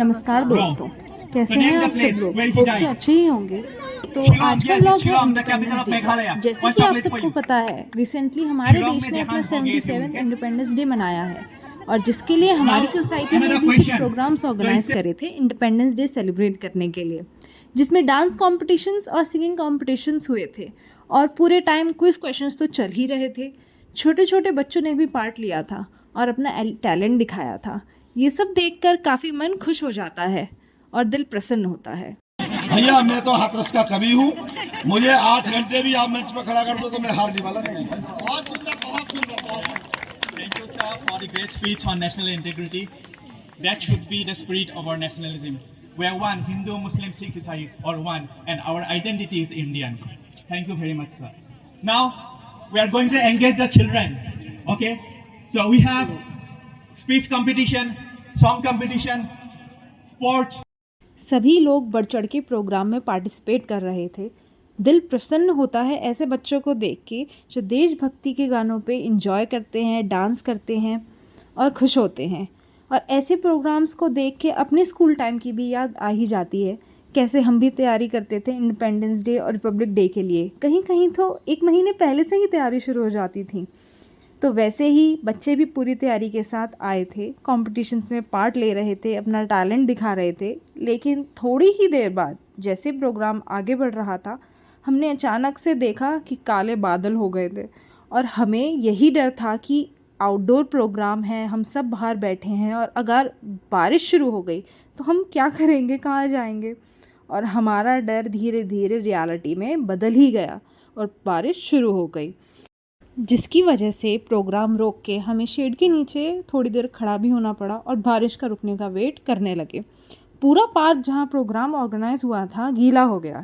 नमस्कार दोस्तों, कैसे हैं आप सब लोग? होप से अच्छे ही होंगे। तो आज का व्लॉग है इंडिपेंडेंस डे। जैसे कि आप सबको पता है, रिसेंटली हमारे देश ने अपना 77th इंडिपेंडेंस डे मनाया है और जिसके लिए हमारी सोसाइटी ने भी कुछ प्रोग्राम्स ऑर्गेनाइज करे थे इंडिपेंडेंस डे सेलिब्रेट करने के लिए, जिसमें डांस कॉम्पिटिशन्स और सिंगिंग कॉम्पिटिशन्स हुए थे और पूरे टाइम क्विज क्वेश्चंस तो चल ही रहे थे। छोटे छोटे बच्चों ने भी पार्ट लिया था और अपना टैलेंट दिखाया था। ये सब देखकर काफ़ी मन खुश हो जाता है और दिल प्रसन्न होता है। भैया मैं तो हाथरस का कवि हूँ, मुझे 8 घंटे भी आप मंच पर खड़ा कर दो तो मैं हारने वाला नहीं। बहुत सुंदर, बहुत सुंदर। Thank you, sir, for the great speech on national integrity. That should be the spirit of our nationalism. We are one, Hindu, Muslim, Sikh, Isai, or one, and our identity is Indian. Thank you very much, sir. Now, we are going to engage the children. Okay? So we have speech competition, song competition, sports. सभी लोग बढ़ चढ़ के programme में participate कर रहे थे। दिल प्रसन्न होता है ऐसे बच्चों को देख के जो देशभक्ति के गानों पे इंजॉय करते हैं, डांस करते हैं और खुश होते हैं। और ऐसे प्रोग्राम्स को देख के अपने स्कूल टाइम की भी याद आ ही जाती है, कैसे हम भी तैयारी करते थे इंडिपेंडेंस डे और रिपब्लिक डे के लिए। कहीं कहीं तो 1 महीने पहले से ही तैयारी शुरू हो जाती थी। तो वैसे ही बच्चे भी पूरी तैयारी के साथ आए थे, कॉम्पिटिशन्स में पार्ट ले रहे थे, अपना टैलेंट दिखा रहे थे। लेकिन थोड़ी ही देर बाद जैसे प्रोग्राम आगे बढ़ रहा था, हमने अचानक से देखा कि काले बादल हो गए थे और हमें यही डर था कि आउटडोर प्रोग्राम है, हम सब बाहर बैठे हैं और अगर बारिश शुरू हो गई तो हम क्या करेंगे, कहाँ जाएंगे। और हमारा डर धीरे धीरे रियलिटी में बदल ही गया और बारिश शुरू हो गई, जिसकी वजह से प्रोग्राम रोक के हमें शेड के नीचे थोड़ी देर खड़ा भी होना पड़ा और बारिश का रुकने का वेट करने लगे। पूरा पार्क जहां प्रोग्राम ऑर्गेनाइज हुआ था गीला हो गया।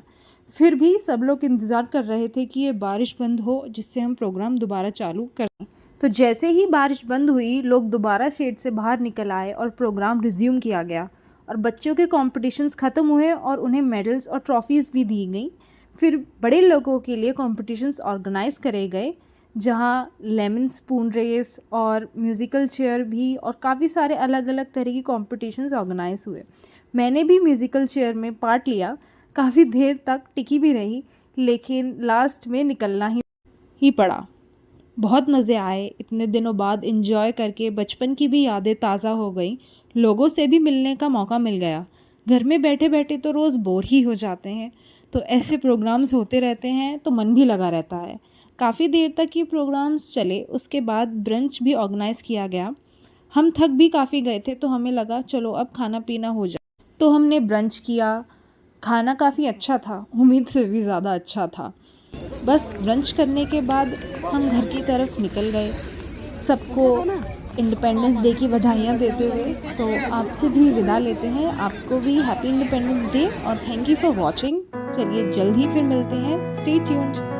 फिर भी सब लोग इंतज़ार कर रहे थे कि ये बारिश बंद हो, जिससे हम प्रोग्राम दोबारा चालू करें। तो जैसे ही बारिश बंद हुई, लोग दोबारा शेड से बाहर निकल आए और प्रोग्राम रिज्यूम किया गया और बच्चों के कॉम्पिटिशन्स ख़त्म हुए और उन्हें मेडल्स और ट्रॉफीज़ भी दी गई। फिर बड़े लोगों के लिए कॉम्पिटिशन्स ऑर्गेनाइज करे गए, जहाँ लेमन स्पून रेस और म्यूज़िकल चेयर भी और काफ़ी सारे अलग अलग तरह की कॉम्पिटिशन्स ऑर्गेनाइज हुए। मैंने भी म्यूज़िकल चेयर में पार्ट लिया, काफ़ी देर तक टिकी भी रही, लेकिन लास्ट में निकलना ही पड़ा। बहुत मज़े आए, इतने दिनों बाद एंजॉय करके बचपन की भी यादें ताज़ा हो गई, लोगों से भी मिलने का मौका मिल गया। घर में बैठे बैठे तो रोज़ बोर ही हो जाते हैं, तो ऐसे प्रोग्राम्स होते रहते हैं तो मन भी लगा रहता है। काफ़ी देर तक ये प्रोग्राम्स चले, उसके बाद ब्रंच भी ऑर्गेनाइज़ किया गया। हम थक भी काफ़ी गए थे तो हमें लगा चलो अब खाना पीना हो जाए, तो हमने ब्रंच किया। खाना काफ़ी अच्छा था, उम्मीद से भी ज़्यादा अच्छा था। बस ब्रंच करने के बाद हम घर की तरफ निकल गए, सबको इंडिपेंडेंस डे की बधाइयाँ देते हुए। तो आपसे भी विदा लेते हैं, आपको भी हैप्पी इंडिपेंडेंस डे और थैंक यू फॉर वॉचिंग। चलिए जल्द ही फिर मिलते हैं, स्टे ट्यून्ड।